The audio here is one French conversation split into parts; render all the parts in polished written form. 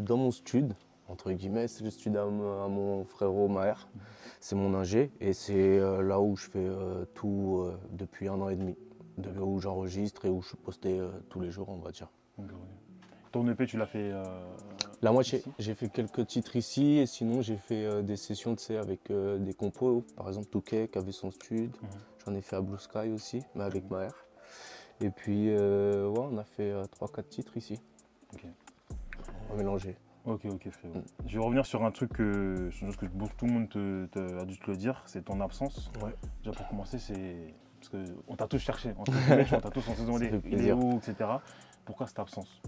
dans mon stud, entre guillemets, c'est le stud à mon frérot Maher. C'est mon ingé et c'est là où je fais tout depuis 1 an et demi. Où j'enregistre et où je suis posté tous les jours, on va dire. Okay. Ton EP, tu l'as fait La moitié. ici? J'ai fait quelques titres ici et sinon j'ai fait des sessions avec des compos. Par exemple, Touquet qui avait son stud. J'en ai fait à Blue Sky aussi, mais avec Maher. Et puis, ouais, on a fait 3-4 titres ici. Okay. On a mélangé. Ok, frérot. Je vais revenir sur un truc sur une chose que tout le monde a dû te le dire, c'est ton absence. Ouais. Déjà pour commencer, c'est parce qu'on t'a tous cherché, on t'a tous demandé il est où, etc. Pourquoi cette absence?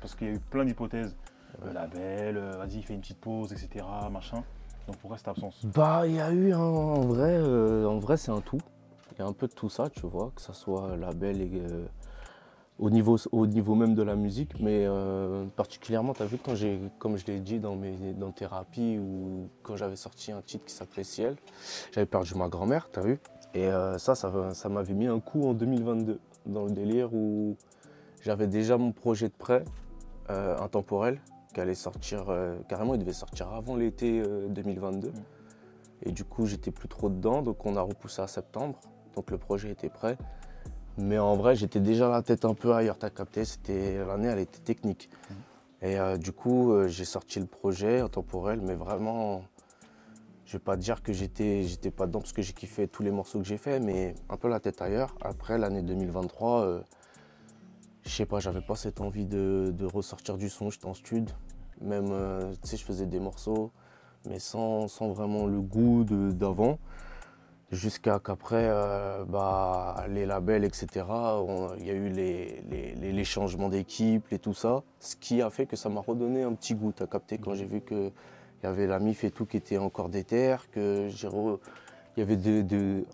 Parce qu'il y a eu plein d'hypothèses, le label, vas-y, fais une petite pause, etc. Machin. Donc pourquoi cette absence? Bah, il y a eu en vrai c'est un tout. Il y a un peu de tout ça, tu vois, que ça soit label et au niveau même de la musique, mais particulièrement, tu as vu, comme je l'ai dit dans Thérapie, ou quand j'avais sorti un titre qui s'appelait Ciel, j'avais perdu ma grand-mère, tu as vu. Et ça m'avait mis un coup en 2022, dans le délire où j'avais déjà mon projet de prêt, intemporel, qui allait sortir, carrément il devait sortir avant l'été 2022. Et du coup, j'étais plus trop dedans, donc on a repoussé à septembre, donc le projet était prêt. Mais en vrai, j'étais déjà la tête un peu ailleurs, t'as capté, l'année, elle était technique. Et du coup, j'ai sorti le projet intemporel, mais vraiment, je vais pas dire que j'étais pas dedans parce que j'ai kiffé tous les morceaux que j'ai fait, mais un peu la tête ailleurs. Après, l'année 2023, je sais pas, j'avais pas cette envie de ressortir du son, j'étais en stud. Même, tu sais, je faisais des morceaux, mais sans vraiment le goût d'avant. Jusqu'à qu'après, les labels, etc., il y a eu les changements d'équipe et tout ça, ce qui a fait que ça m'a redonné un petit goût. T'as capté quand j'ai vu qu'il y avait la MIF et tout qui était encore déter, qu'il y avait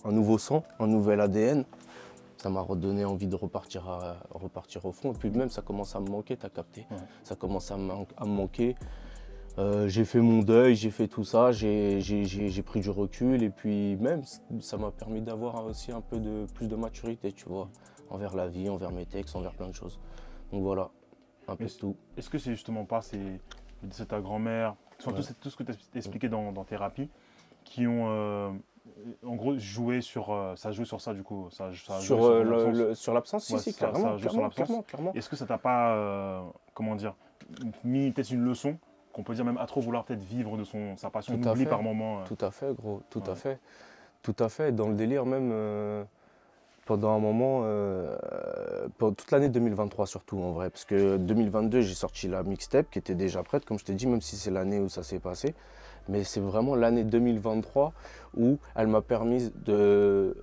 un nouveau sang, un nouvel ADN. Ça m'a redonné envie de repartir au fond. Et puis même, ça commence à me manquer, t'as capté. Ouais. Ça commence à me manquer. J'ai fait mon deuil, j'ai fait tout ça, j'ai pris du recul et puis même ça m'a permis d'avoir aussi un peu plus de maturité, tu vois, envers la vie, envers mes textes, envers plein de choses. Donc voilà, un peu de tout. Est-ce que c'est justement pas c'est ta grand-mère, Ouais. tout ce que tu as expliqué dans Thérapie, qui ont en gros joué sur ça joue sur ça du coup, ça Sur l'absence, ouais, si, ça joue sur l'absence. clairement. Est-ce que ça t'a pas comment dire mis peut-être une leçon qu'on peut dire même à trop vouloir peut-être vivre de sa passion, on oublie par moment. Tout à fait, gros, tout Ouais. à fait. Tout à fait, dans le délire même, pendant un moment, pendant toute l'année 2023 surtout en vrai, parce que 2022 j'ai sorti la mixtape qui était déjà prête, comme je t'ai dit, même si c'est l'année où ça s'est passé. Mais c'est vraiment l'année 2023 où elle m'a permis de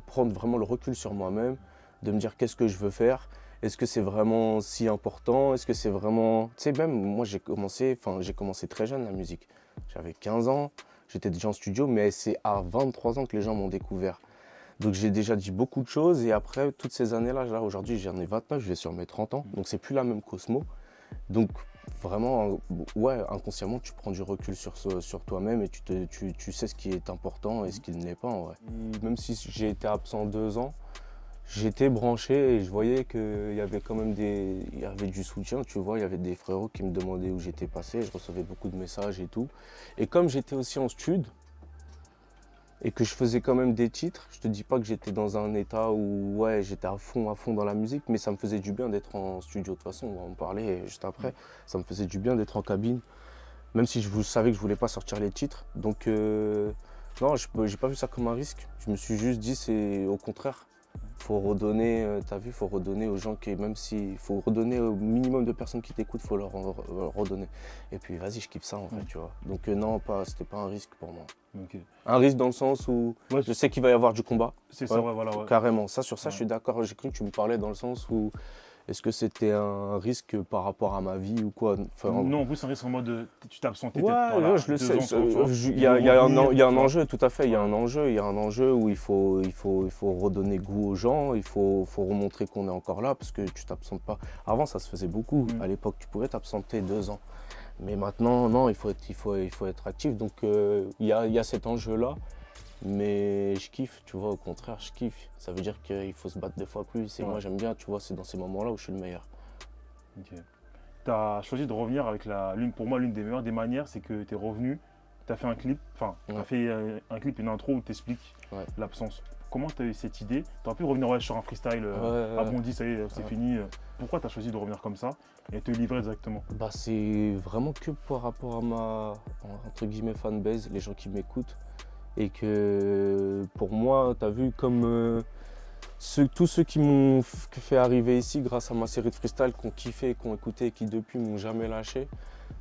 prendre vraiment le recul sur moi-même, de me dire qu'est-ce que je veux faire. Est-ce que c'est vraiment si important? Est-ce que c'est vraiment... Tu sais, même moi j'ai commencé très jeune la musique. J'avais 15 ans, j'étais déjà en studio, mais c'est à 23 ans que les gens m'ont découvert. Donc j'ai déjà dit beaucoup de choses et après toutes ces années-là, là, aujourd'hui j'en ai 29, je vais sur mes 30 ans, donc c'est plus la même Cosmo. Donc vraiment, ouais, inconsciemment tu prends du recul sur toi-même et tu sais ce qui est important et ce qui ne l'est pas en vrai. Même si j'ai été absent 2 ans, j'étais branché et je voyais qu'il y avait quand même il y avait du soutien, tu vois, il y avait des frérots qui me demandaient où j'étais passé, je recevais beaucoup de messages et tout. Et comme j'étais aussi en stud et que je faisais quand même des titres, je te dis pas que j'étais dans un état où ouais, j'étais à fond dans la musique, mais ça me faisait du bien d'être en studio. De toute façon, on va en parler juste après. Ça me faisait du bien d'être en cabine, même si je savais que je voulais pas sortir les titres. Donc non, j'ai pas vu ça comme un risque. Je me suis juste dit, c'est au contraire. Faut redonner, t'as vu, faut redonner aux gens même si, faut redonner au minimum de personnes qui t'écoutent, faut leur redonner. Et puis vas-y, je kiffe ça en fait, tu vois. Donc non, c'était pas un risque pour moi. Okay. Un risque dans le sens où ouais, je sais qu'il va y avoir du combat. C'est ça, ouais, voilà. Ouais. Carrément, sur ça, je suis d'accord. J'ai cru que tu me parlais dans le sens où est-ce que c'était un risque par rapport à ma vie ou quoi? Non, en plus, c'est un risque en mode tu t'es absenté. Ouais, je le sais. Il y a un enjeu, tout à fait. Il y a un enjeu où il faut redonner goût aux gens. Il faut remontrer qu'on est encore là parce que tu t'absentes pas. Avant, ça se faisait beaucoup. À l'époque, tu pouvais t'absenter 2 ans. Mais maintenant, non, il faut être actif. Donc, il y a cet enjeu-là. Mais je kiffe, tu vois, au contraire, je kiffe. Ça veut dire qu'il faut se battre 2 fois plus. Et moi, j'aime bien, tu vois, c'est dans ces moments-là où je suis le meilleur. Ok. tu as choisi de revenir avec pour moi, l'une des meilleures des manières, c'est que tu es revenu, tu as fait un clip, enfin, tu as fait un clip, une intro où tu expliques l'absence. Comment tu as eu cette idée? Tu aurais pu revenir sur un freestyle, Bondi, ça y est, c'est fini. Pourquoi tu as choisi de revenir comme ça et te livrer directement? Bah, c'est vraiment que par rapport à ma, entre guillemets, fanbase, les gens qui m'écoutent. Et que pour moi, tu as vu comme tous ceux qui m'ont fait arriver ici grâce à ma série de freestyle, qui ont kiffé, qui ont écouté et qui depuis m'ont jamais lâché.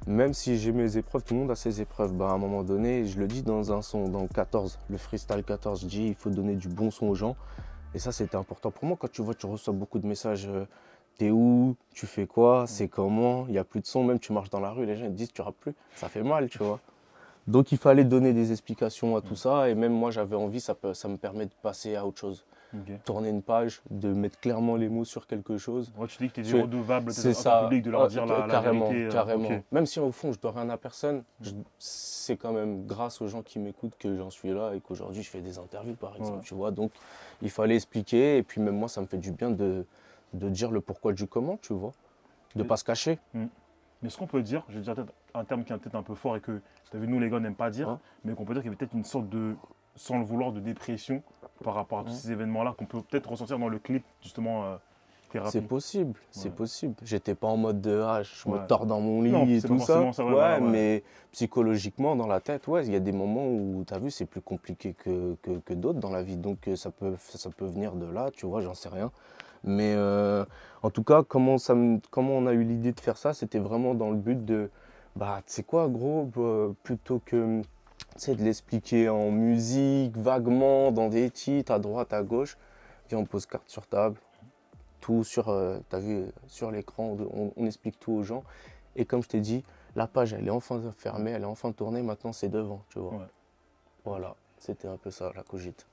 Même si j'ai mes épreuves, tout le monde a ses épreuves. Bah, à un moment donné, je le dis dans un son, dans le 14, le freestyle 14, je dis il faut donner du bon son aux gens. Et ça, c'était important pour moi. Quand tu vois, tu reçois beaucoup de messages, t'es où, tu fais quoi, c'est comment, il n'y a plus de son, même tu marches dans la rue, les gens ils te disent tu rappes plus, ça fait mal, tu vois. Donc il fallait donner des explications à tout ça et même moi j'avais envie, ça me permet de passer à autre chose. Tourner une page, de mettre clairement les mots sur quelque chose. Ouais, tu dis que tu es redevable c'est ça, public de leur dire la vérité. Carrément. Même si au fond je dois rien à personne, c'est quand même grâce aux gens qui m'écoutent que j'en suis là et qu'aujourd'hui je fais des interviews par exemple. Tu vois, donc il fallait expliquer et puis même moi ça me fait du bien de dire le pourquoi du comment, tu vois, de ne pas se cacher. Mais ce qu'on peut dire, je vais dire un terme qui est peut-être un peu fort et que, tu as vu, nous les gars n'aiment pas dire, mais qu'on peut dire qu'il y avait peut-être une sorte de, sans le vouloir, de dépression par rapport à tous ces événements-là qu'on peut peut-être ressentir dans le clip, justement, thérapie. C'est possible, c'est possible. J'étais pas en mode de je me tords dans mon lit et tout ça. Mais psychologiquement, dans la tête, il y a des moments où, tu as vu, c'est plus compliqué que d'autres dans la vie. Donc ça peut venir de là, tu vois, j'en sais rien. Mais en tout cas, comment on a eu l'idée de faire ça, c'était vraiment dans le but de, tu sais quoi, gros, plutôt que de l'expliquer en musique, vaguement, dans des titres, à droite, à gauche, viens, on pose carte sur table, tout t'as vu, sur l'écran, on explique tout aux gens. Et comme je t'ai dit, la page, elle est enfin fermée, elle est enfin tournée, maintenant c'est devant, tu vois. Voilà, c'était un peu ça, la Cogite.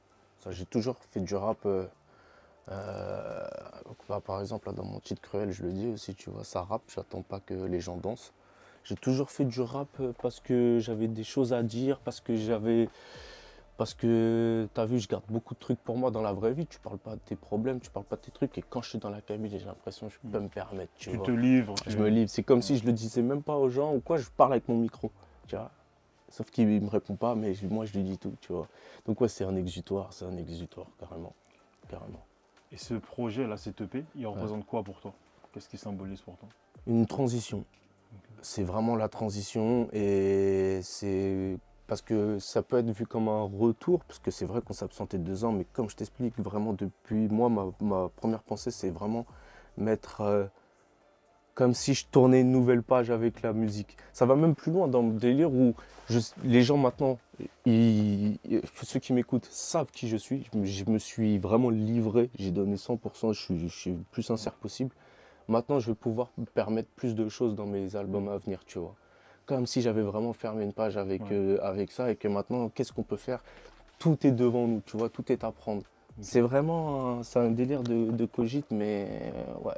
J'ai toujours fait du rap. Par exemple, là, dans mon titre Cruel, je le dis aussi, tu vois, ça rappe, j'attends pas que les gens dansent. J'ai toujours fait du rap parce que j'avais des choses à dire, parce que t'as vu, je garde beaucoup de trucs pour moi dans la vraie vie. Tu parles pas de tes problèmes, tu parles pas de tes trucs. Et quand je suis dans la cabine, j'ai l'impression que je peux me permettre. Tu vois. Te livres. Je me livre. C'est comme si je le disais même pas aux gens ou quoi, je parle avec mon micro. Tu vois. Sauf qu'il me répond pas, mais moi je lui dis tout, tu vois. Donc c'est un exutoire, carrément. Et ce projet-là, cet EP, il représente quoi pour toi? Qu'est-ce qu'il symbolise pour toi? Une transition. C'est vraiment la transition et c'est parce que ça peut être vu comme un retour, parce que c'est vrai qu'on s'absentait 2 ans, mais comme je t'explique, vraiment depuis moi, ma première pensée, c'est vraiment mettre comme si je tournais une nouvelle page avec la musique. Ça va même plus loin dans le délire où les gens maintenant, ceux qui m'écoutent savent qui je suis. Je me suis vraiment livré, j'ai donné 100%, je suis le plus sincère possible. Maintenant, je vais pouvoir me permettre plus de choses dans mes albums à venir, tu vois. Comme si j'avais vraiment fermé une page avec ça et que maintenant, qu'est-ce qu'on peut faire? Tout est devant nous, tu vois, tout est à prendre. C'est vraiment un délire de Cogite, mais ouais.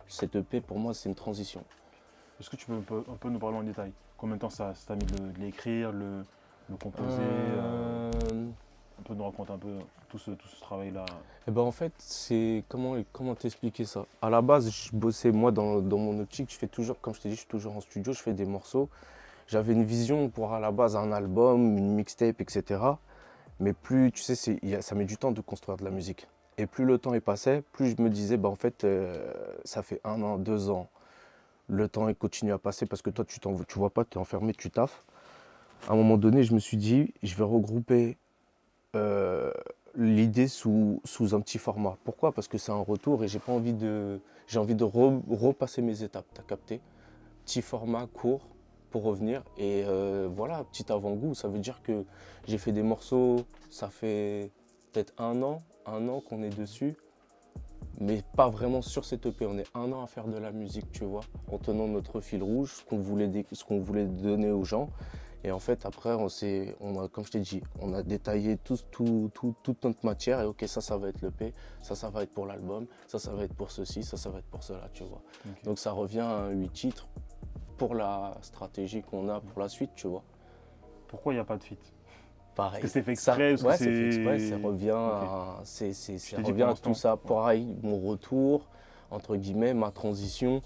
Cette EP, pour moi, c'est une transition. Est-ce que tu peux un peu nous parler en détail? Combien de temps ça t'a mis de l'écrire, le composer On peut nous raconter un peu tout ce travail-là? Eh ben, en fait, c'est comment t'expliquer ça? À la base, je bossais, moi, dans mon optique, je fais toujours, comme je t'ai dit, je suis toujours en studio, je fais des morceaux. J'avais une vision pour, à la base, un album, une mixtape, etc. Mais plus, tu sais, ça met du temps de construire de la musique. Et plus le temps est passé, plus je me disais, en fait, ça fait 1 an, 2 ans. Le temps continue à passer parce que toi, tu vois pas, tu es enfermé, tu taffes. À un moment donné, je me suis dit, je vais regrouper l'idée sous un petit format. Pourquoi? Parce que c'est un retour et j'ai envie de repasser mes étapes, tu as capté? Petit format court pour revenir et voilà, petit avant-goût. Ça veut dire que j'ai fait des morceaux, ça fait peut-être 1 an qu'on est dessus, mais pas vraiment sur cette EP. On est 1 an à faire de la musique, tu vois, en tenant notre fil rouge, ce qu'on voulait donner aux gens. Et en fait, après, comme je t'ai dit, on a détaillé toute notre matière. Et ok, ça va être l'EP, ça va être pour l'album, ça va être pour ceci, ça va être pour cela, tu vois. Okay. Donc ça revient à 8 titres pour la stratégie qu'on a pour la suite, tu vois. Pourquoi il n'y a pas de feat? Pareil. Est-ce que c'est fait exprès? Ouais, c'est fait exprès, ça revient à tout ça. Pareil, mon retour, entre guillemets, ma transition.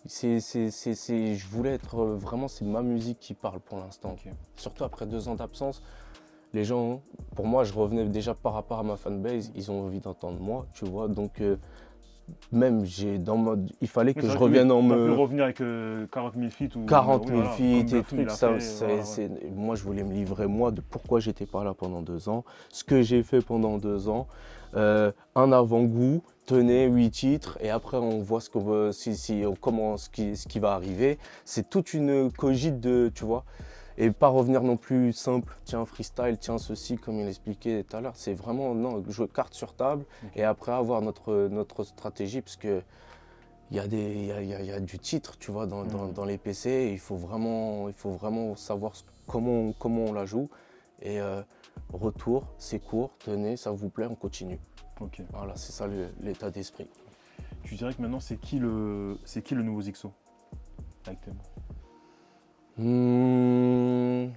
Je voulais être vraiment, c'est ma musique qui parle pour l'instant. Ok. Surtout après 2 ans d'absence, les gens, pour moi, je revenais déjà par rapport à ma fanbase, ils ont envie d'entendre moi, tu vois. Donc, même, il fallait que je revienne en me. me. Tu revenir avec 40 000 feats ou 40 000 voilà, feats comme et trucs, ça, voilà. moi je voulait me livrer moi de pourquoi j'étais pas là pendant 2 ans, ce que j'ai fait pendant 2 ans, un avant-goût, tenez 8 titres et après on voit ce qu'on veut, ce qui va arriver. C'est toute une cogite de, tu vois, et pas revenir non plus simple, tiens freestyle, tiens ceci comme il expliquait tout à l'heure. C'est vraiment non, jouer carte sur table et après avoir notre stratégie parce que il y a du titre, tu vois, dans les PC. Et il faut vraiment savoir comment on la joue. Et retour, c'est court, tenez, ça vous plaît, on continue. Ok. Voilà, c'est ça l'état d'esprit. Tu dirais que maintenant, c'est qui le nouveau Zixo actuellement?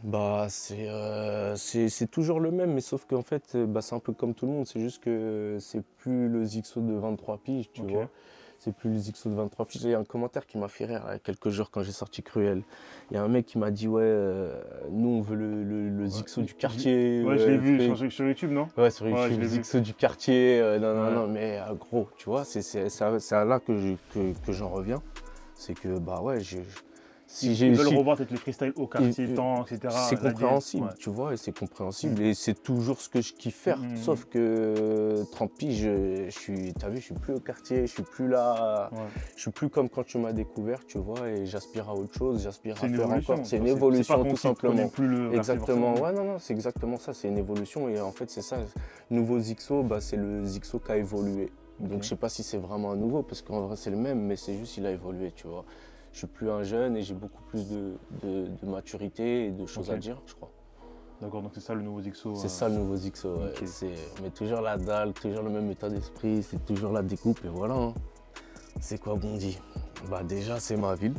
Bah c'est toujours le même, mais sauf qu'en fait, bah, c'est un peu comme tout le monde. C'est juste que c'est plus le Zixo de 23 piges, tu vois. C'est plus le Zixo de 23 piges. Il y a un commentaire qui m'a fait rire il y a quelques jours quand j'ai sorti Cruel. Il y a un mec qui m'a dit ouais, nous on veut le Zixo du quartier. Ouais, je l'ai vu sur YouTube, non? Ouais, sur YouTube, le Zixo du quartier. Non, mais gros, tu vois, c'est à là que j'en reviens. C'est que bah ouais, ils veulent revoir peut-être les freestyles au quartier, temps, etc. C'est compréhensible, tu vois, et c'est compréhensible. Et c'est toujours ce que je kiffe faire. Sauf que 30 piges, t'as vu, je suis plus au quartier, je suis plus là. Je suis plus comme quand tu m'as découvert, tu vois, et j'aspire à autre chose, j'aspire à faire encore. C'est une évolution, tout simplement. Exactement, ouais, non, c'est exactement ça, c'est une évolution. Et en fait, c'est ça. Nouveau Zixo, bah, c'est le Zixo qui a évolué. Donc je sais pas si c'est vraiment un nouveau, parce qu'en vrai, c'est le même, mais c'est juste qu'il a évolué, tu vois. Je suis plus un jeune et j'ai beaucoup plus de maturité et de choses à dire, je crois. D'accord, donc c'est ça le nouveau Zixo. C'est ça le nouveau Zixo, ouais. Mais toujours la dalle, toujours le même état d'esprit, c'est toujours la découpe et voilà. Hein. C'est quoi Bondy? Bah déjà c'est ma ville.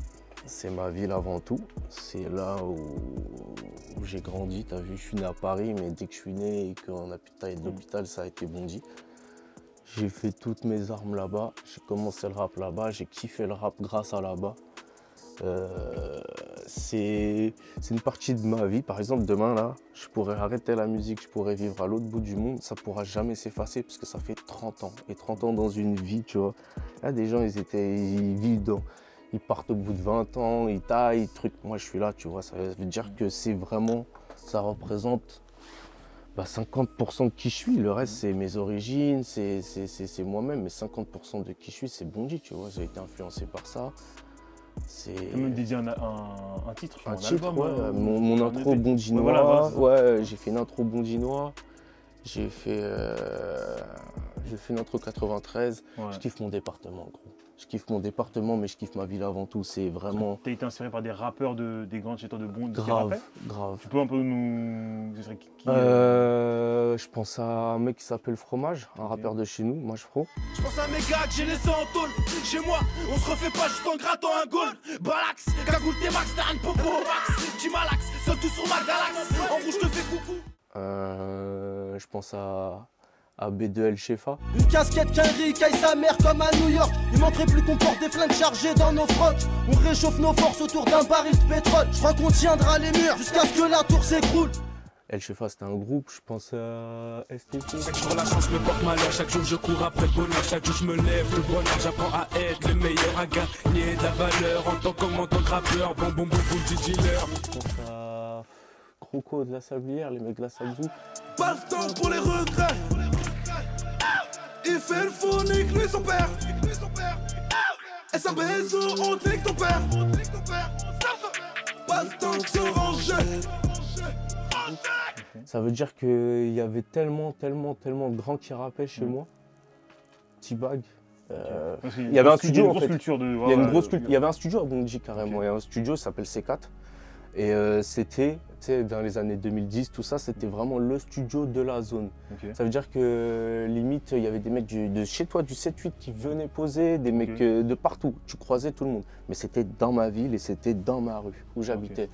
C'est ma ville avant tout. C'est là où j'ai grandi. T'as vu, je suis né à Paris, mais dès que je suis né et qu'on a pu tailler de l'hôpital, ça a été Bondy. J'ai fait toutes mes armes là-bas. J'ai commencé le rap là-bas. J'ai kiffé le rap grâce à là-bas. C'est une partie de ma vie. Par exemple, demain, là, je pourrais arrêter la musique, je pourrais vivre à l'autre bout du monde. Ça ne pourra jamais s'effacer parce que ça fait 30 ans. Et 30 ans dans une vie, tu vois. Là, des gens, ils partent au bout de 20 ans, ils taillent, trucs. Moi, je suis là, tu vois. Ça veut dire que c'est vraiment, ça représente 50% de qui je suis. Le reste, c'est mes origines, c'est moi-même. Mais 50% de qui je suis, c'est Bondy, tu vois. J'ai été influencé par ça. Tu peux même dédier un titre, un titre, album, ouais. Mon intro bondinois. Ouais, j'ai fait une intro bondinois. J'ai fait une intro 93. Ouais. Je kiffe mon département, gros. Je kiffe mon département, mais je kiffe ma ville avant tout. C'est vraiment. Tu as été inspiré par des rappeurs des grands chanteurs de Bondy. Grave. Tu peux un peu nous. Je pense à un mec qui s'appelle Fromage, un rappeur de chez nous, moi je Fro. Je pense à mes gars que j'ai laissé en tôle. Chez moi, on se refait pas juste en grattant un goal. Balax, cagoule tes max, t'as un popo max. Petit malax, seul tout sur ma galaxe. En rouge, je te fais coucou. Je pense à B2L Shefa. Une casquette qu'un riz caille sa mère comme à New York. Il manquerait plus qu'on porte des flingues chargées dans nos frocs. On réchauffe nos forces autour d'un baril de pétrole. Je crois qu'on tiendra les murs jusqu'à ce que la tour s'écroule. El Shefa c'était un groupe, je pense à STP. Chaque jour la chance me porte malheur, chaque jour je cours après le bonheur, chaque jour je me lève le bonheur, j'apprends à être le meilleur, à gagner de la valeur en tant que rappeur, bon du dealer. Je pense à Croco de la Sablière, les mecs de la Sabzou. Pas le temps pour les regrets. Il fait le fou, nique lui son père. Et sa maison, on nique ton père. Pas le temps de se ranger. Ça veut dire qu'il y avait tellement de grands qui rappaient chez moi. T-Bag. Il y avait un studio en fait. Il y avait un studio à Bondy carrément. Il y a un studio, ça s'appelle C4. Et c'était, dans les années 2010, tout ça, c'était vraiment le studio de la zone. Ça veut dire que limite, il y avait des mecs de chez toi, du 7-8 qui venaient poser, des mecs de partout. Tu croisais tout le monde. Mais c'était dans ma ville et c'était dans ma rue où j'habitais.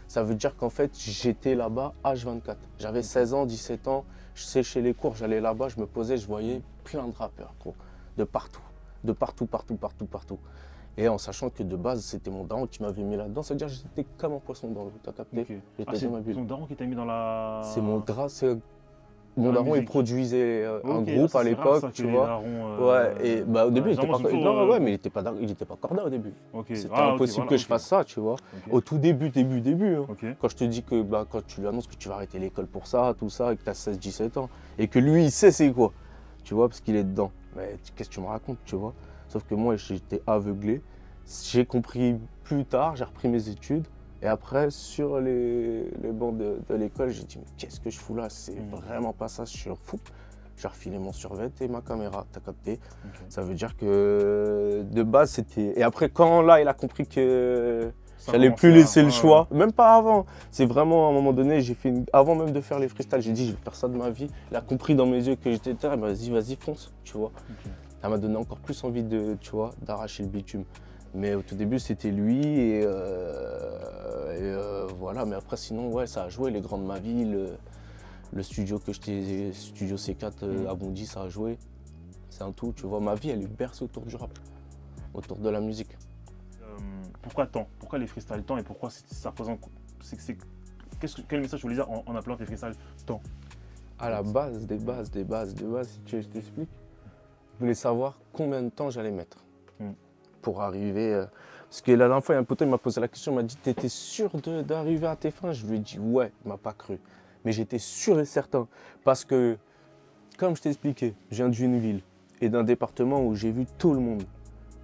Ça veut dire qu'en fait, j'étais là-bas H24. J'avais 16 ans, 17 ans, je séchais les cours, j'allais là-bas, je me posais, je voyais plein de rappeurs, gros, de partout. Et en sachant que de base, c'était mon daron qui m'avait mis là-dedans, c'est-à-dire que j'étais comme un poisson dans l'eau, t'as capté? Ok. J'étais Ah, c'est dans ma bulle. ton daron qui t'a mis dans la... C'est mon drap, c'est... Mon la daron, il musique. produisait un Ok, groupe ça, à c'est rare, l'époque, ça, que tu les vois. darons, Ouais, et bah, au début, il était généralement, pas... c'est Non, toujours, ouais, mais il était pas corda au début. Ok. C'était Ah, ok, impossible voilà, que je ok. fasse ça, tu vois. Ok. Au tout début, hein. Ok. Quand je te dis que bah, quand tu lui annonces que tu vas arrêter l'école pour ça, tout ça, et que tu as 16-17 ans, et que lui, il sait c'est quoi, tu vois, parce qu'il est dedans. Mais qu'est-ce que tu me racontes, tu vois? Sauf que moi, j'étais aveuglé. J'ai compris plus tard, j'ai repris mes études. Et après, sur les bancs de l'école, j'ai dit, mais qu'est-ce que je fous là? C'est vraiment pas ça, je suis fou. J'ai refilé mon survêt et ma caméra, t'as capté? Ok. Ça veut dire que de base, c'était... Et après, quand là, il a compris que j'allais plus laisser le choix, même pas avant. C'est vraiment, à un moment donné, j'ai fait avant même de faire les freestyles, j'ai dit, je vais faire ça de ma vie. Il a compris dans mes yeux que j'étais terre, vas-y, fonce, tu vois. Ok. Ça m'a donné encore plus envie de, tu vois, d'arracher le bitume. Mais au tout début, c'était lui et voilà. Mais après, sinon, ouais, ça a joué les grands de ma vie. Le studio que j'étais, Studio C4 à Bondy, ça a joué. C'est un tout, tu vois. Ma vie, elle est bercée autour du rap, autour de la musique. Pourquoi tant? Pourquoi les freestyles tant et pourquoi ça représente... Quel message tu voulais dire en appelant tes freestyles tant? À la base, des bases, si tu veux, je t'explique. Je voulais savoir combien de temps j'allais mettre pour arriver. Parce que la dernière fois, il y a un poteau, il m'a posé la question, il m'a dit, t'étais sûr d'arriver à tes fins? Je lui ai dit, ouais, il m'a pas cru. Mais j'étais sûr et certain. Parce que, comme je t'ai expliqué, je viens d'une ville et d'un département où j'ai vu tout le monde.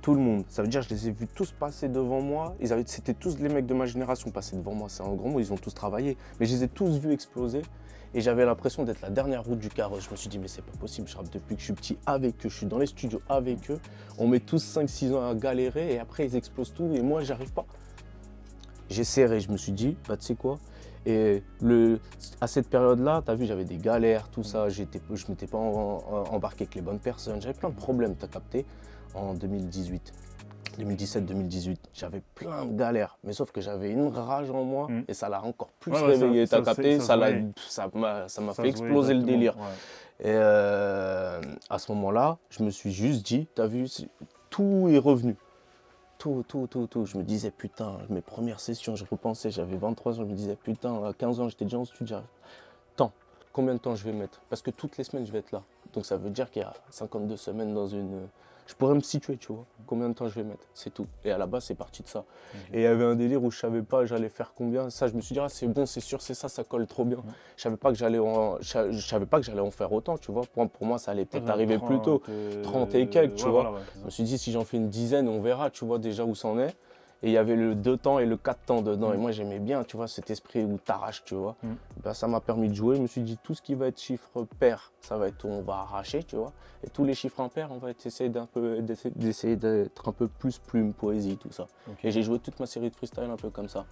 Tout le monde. Ça veut dire que je les ai vus tous passer devant moi. C'était tous les mecs de ma génération passés devant moi. C'est un grand mot, ils ont tous travaillé. Mais je les ai tous vus exploser. Et j'avais l'impression d'être la dernière roue du carrosse. Je me suis dit, mais c'est pas possible, je rappe depuis que je suis petit avec eux, je suis dans les studios avec eux. On met tous 5-6 ans à galérer et après ils explosent tout et moi j'arrive pas. J'ai serré, je me suis dit, bah tu sais quoi? Et à cette période-là, tu as vu, j'avais des galères, tout ça, je m'étais pas embarqué avec les bonnes personnes, j'avais plein de problèmes, tu as capté, en 2018. 2017-2018, j'avais plein de galères, mais sauf que j'avais une rage en moi et ça l'a encore plus réveillé, t'as capté, ça m'a fait exploser le délire. Ouais. Et à ce moment-là, je me suis juste dit, t'as vu, tout est revenu. Tout. Je me disais, putain, mes premières sessions, je repensais, j'avais 23 ans, je me disais, putain, à 15 ans, j'étais déjà en studio. Tant, combien de temps je vais mettre? Parce que toutes les semaines, je vais être là. Donc ça veut dire qu'il y a 52 semaines dans une... Je pourrais me situer, tu vois, combien de temps je vais mettre, c'est tout. Et à la base, c'est parti de ça. Et il y avait un délire où je savais pas j'allais faire combien. Ça, je me suis dit, ah, c'est bon, c'est sûr, c'est ça colle trop bien. Je savais pas que j'allais en faire autant, tu vois. Pour moi, ça allait peut-être arriver plus tôt, 30 et quelques, tu vois. Voilà, je me suis dit, si j'en fais une dizaine, on verra, tu vois, déjà où ça en est. Et il y avait le 2 temps et le 4 temps dedans. Et moi, j'aimais bien, tu vois, cet esprit où t'arraches, tu vois. Ben, ça m'a permis de jouer. Je me suis dit, tout ce qui va être chiffre pair, ça va être, on va arracher, tu vois. Et tous les chiffres impairs, on va essayer d'être un peu plus plume, poésie, tout ça. Okay. Et j'ai joué toute ma série de freestyle un peu comme ça.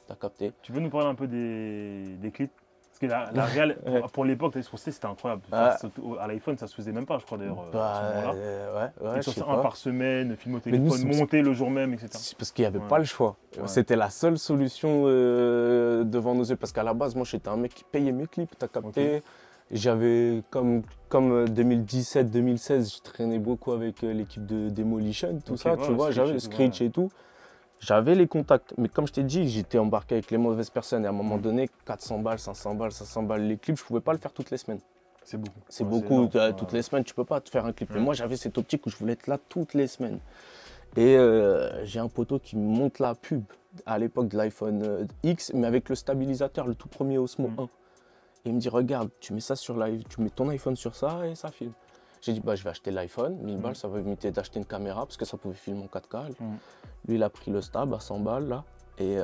T'as capté? Tu veux nous parler un peu des clips? Parce que la réal, pour l'époque, c'était incroyable. À l'iPhone, ça se faisait même pas, je crois, d'ailleurs, à ce moment-là. Ouais, sur un par semaine, film au téléphone, monté le jour même, etc. C'est parce qu'il n'y avait pas le choix. C'était la seule solution devant nos yeux. Parce qu'à la base, moi, j'étais un mec qui payait mes clips, t'as capté. J'avais, comme 2017-2016, je traînais beaucoup avec l'équipe de Demolition, tout ça, tu vois. J'avais Screech et tout. J'avais les contacts, mais comme je t'ai dit, j'étais embarqué avec les mauvaises personnes et à un moment donné, 400 balles, 500 balles, 500 balles les clips, je ne pouvais pas le faire toutes les semaines. C'est beaucoup. C'est beaucoup, toutes les semaines, tu ne peux pas te faire un clip. Mais moi, j'avais cette optique où je voulais être là toutes les semaines. Et j'ai un poteau qui me monte la pub à l'époque de l'iPhone X, mais avec le stabilisateur, le tout premier Osmo 1. Et il me dit, regarde, tu mets ça sur tu mets ton iPhone sur ça et ça filme. J'ai dit, bah, je vais acheter l'iPhone, 1000 balles, ça va m'éviter d'acheter une caméra parce que ça pouvait filmer en 4K. Lui, il a pris le stab à 100 balles, là. Et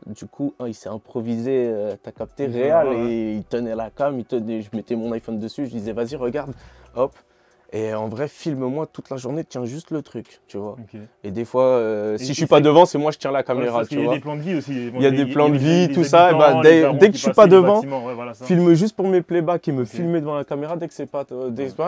du coup, il s'est improvisé, t'as capté, réel, et il tenait la cam, je mettais mon iPhone dessus, je disais, vas-y, regarde, hop. Et en vrai, filme-moi toute la journée, tiens juste le truc, tu vois. Et des fois, si je suis pas devant, c'est moi, je tiens la caméra, tu vois. Il y a des plans de vie aussi. Il y a des plans de vie, tout ça. Dès que je suis pas devant, filme juste pour mes playbacks et me filmer devant la caméra. Dès que c'est pas,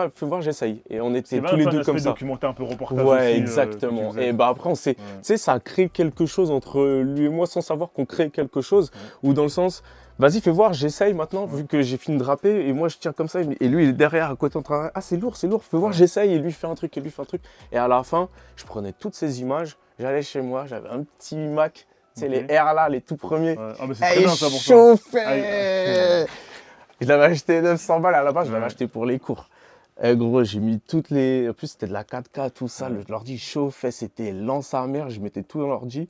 fais voir, j'essaye. Et on était tous les deux comme ça. Documentaire un peu reportage. Ouais, exactement. Et bah après, tu sais, ça a créé quelque chose entre lui et moi sans savoir qu'on crée quelque chose. Ou dans le sens, vas-y, fais voir, j'essaye maintenant, vu que j'ai fini de rapper, et moi je tiens comme ça, et lui il est derrière à côté en train de... Ah, c'est lourd, fais voir, j'essaye, et lui fait un truc, et lui fait un truc. Et à la fin, je prenais toutes ces images, J'allais chez moi, j'avais un petit Mac, tu sais, les R là, les tout premiers. Ouais. Ah, mais c'est Et très il bien ça pour ça. chauffait. Je l'avais acheté 900 balles à la base, je l'avais Ouais. acheté pour les cours. Et gros, j'ai mis toutes les. En plus, c'était de la 4K, tout ça. Ouais. L'ordi chauffait, c'était lent sa mère. Je mettais tout dans l'ordi.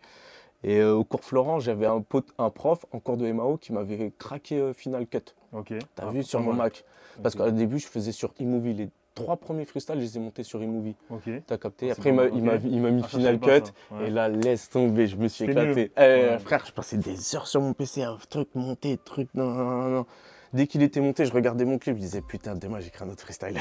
Et au cours Florent, j'avais un prof en cours de MAO qui m'avait craqué Final Cut. Ok. T'as Ah, vu sur pas mon mal. Mac. Parce Ok. qu'au début, je faisais sur iMovie. Les 3 premiers freestyles, je les ai montés sur iMovie. Ok. T'as capté? Ah, c'est Après, pas mal, il m'a mis Ah, ça, je Final savais pas, Cut. ça. Ouais. Et là, laisse tomber, je me suis C'était éclaté. mieux. Ouais. Frère, je passais des heures sur mon PC à truc monter, truc. Non, non, non, non. Dès qu'il était monté, je regardais mon clip, je disais putain, demain j'écris un autre freestyle.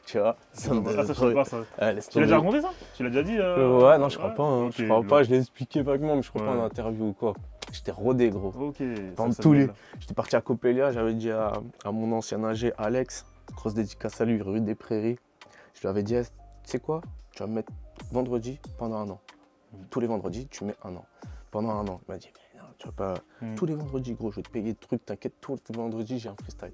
Tu vois? Ça me Ah, ça, je sais pas ça. laisse Tu l'as tomber. déjà raconté ça? Tu l'as déjà dit Ouais, non, je crois pas. Hein. Ok, Je crois le- pas, je l'ai expliqué vaguement, mais je crois pas Ouais. en interview ou quoi. J'étais rodé, gros. Ok. Par exemple, tous les... J'étais parti à Coppelia, j'avais dit à mon ancien ingé Alex, grosse dédicace à lui, rue des Prairies. Je lui avais dit, tu sais quoi? Tu vas me mettre vendredi pendant un an. Tous les vendredis, tu mets un an. Pendant un an. Il m'a dit, mais non, tu vas pas. Tous les vendredis, gros, je vais te payer des trucs, t'inquiète, tous les vendredis, j'ai un freestyle.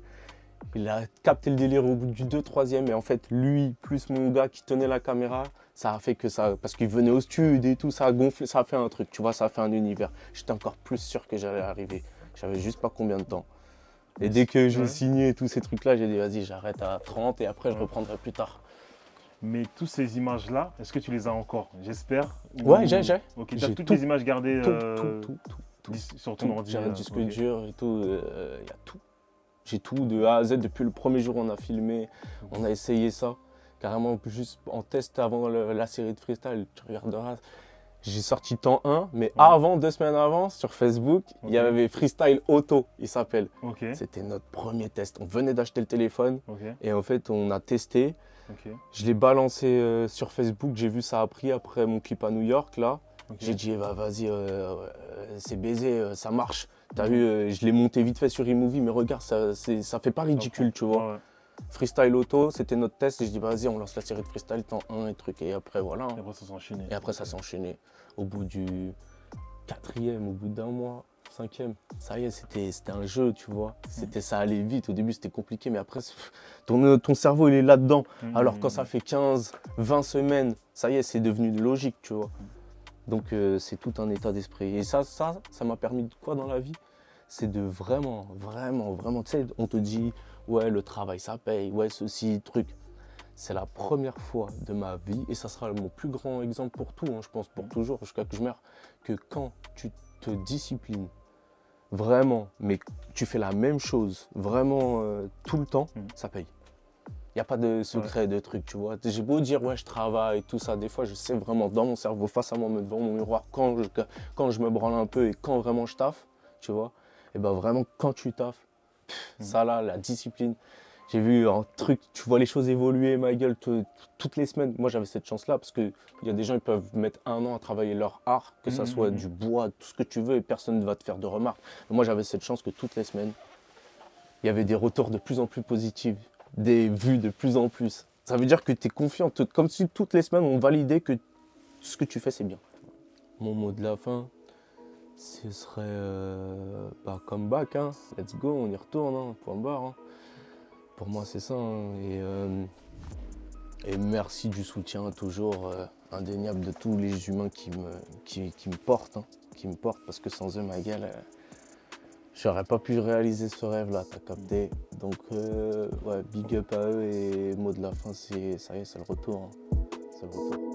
Il a capté le délire au bout du 2-3e. Et en fait, lui, plus mon gars qui tenait la caméra, ça a fait que ça. Parce qu'il venait au studio et tout, ça a gonflé, ça a fait un truc, tu vois, ça a fait un univers. J'étais encore plus sûr que j'allais arriver. Je savais juste pas combien de temps. Et dès que j'ai Ouais. signé tous ces trucs-là, j'ai dit, vas-y, j'arrête à 30 et après, je reprendrai plus tard. Mais toutes ces images-là, est-ce que tu les as encore? J'espère. Ouais, j'ai. Ok, J'ai t'as toutes tout. les images gardées Tout. sur ton ordi. J'ai un disque ok. dur et tout, il y a tout. J'ai tout de A à Z. Depuis le premier jour, on a filmé, on a essayé ça. Carrément, juste en test avant la série de freestyle, tu regarderas. J'ai sorti temps 1, mais avant, 2 semaines avant, sur Facebook, il y Ok. avait Freestyle Auto, il s'appelle. Ok, C'était notre premier test. On venait d'acheter le téléphone ok, et en fait, on a testé. ok. Je l'ai balancé sur Facebook, j'ai vu ça a pris après mon clip à New York, là. ok. J'ai dit, bah, vas-y, c'est baisé, ça marche. T'as vu, je l'ai monté vite fait sur iMovie, mais regarde, ça fait pas ridicule, tu vois. Ouais, ouais. Freestyle Auto, c'était notre test. Et je dis, bah, vas-y, on lance la série de freestyle, temps 1 et truc. Et après, voilà. Et après, ça s'est enchaîné. Et après, ça s'est enchaîné. Au bout du 4e, au bout d'un mois, 5e, ça y est, c'était un jeu, tu vois. Ça allait vite. Au début, c'était compliqué, mais après, ton cerveau, il est là-dedans. Alors, quand ça fait 15, 20 semaines, ça y est, c'est devenu logique, tu vois. Donc, c'est tout un état d'esprit. Et ça m'a permis de quoi dans la vie? C'est de vraiment, tu sais, on te dit, ouais, le travail, ça paye, ouais, ceci, truc. C'est la première fois de ma vie, et ça sera mon plus grand exemple pour tout, hein, je pense, pour toujours, jusqu'à que je meure, que quand tu te disciplines vraiment, mais tu fais la même chose vraiment tout le temps, ça paye. Il n'y a pas de secret, de truc, tu vois. J'ai beau dire, ouais, je travaille, tout ça, des fois, je sais vraiment dans mon cerveau, face à moi, devant mon miroir, quand je me branle un peu et quand vraiment je taffe, tu vois. Et ben vraiment, quand tu taffes, ça là, la discipline. J'ai vu un truc, tu vois les choses évoluer, ma gueule, toutes les semaines. Moi, j'avais cette chance-là parce qu'il y a des gens qui peuvent mettre 1 an à travailler leur art, que ça soit du bois, tout ce que tu veux, et personne ne va te faire de remarques. Mais moi, j'avais cette chance que toutes les semaines, il y avait des retours de plus en plus positifs, des vues de plus en plus. Ça veut dire que tu es confiant, comme si toutes les semaines, on validait que ce que tu fais, c'est bien. Mon mot de la fin, ce serait comeback, hein. Let's go, on y retourne, hein, point barre. Hein. Pour moi, c'est ça. Hein. Et merci du soutien toujours indéniable de tous les humains qui me portent. Hein, qui me portent, parce que sans eux, ma gueule, j'aurais pas pu réaliser ce rêve-là, t'as capté. Donc, ouais, big up à eux et mot de la fin, ça y est, c'est le retour. Hein. C'est le retour.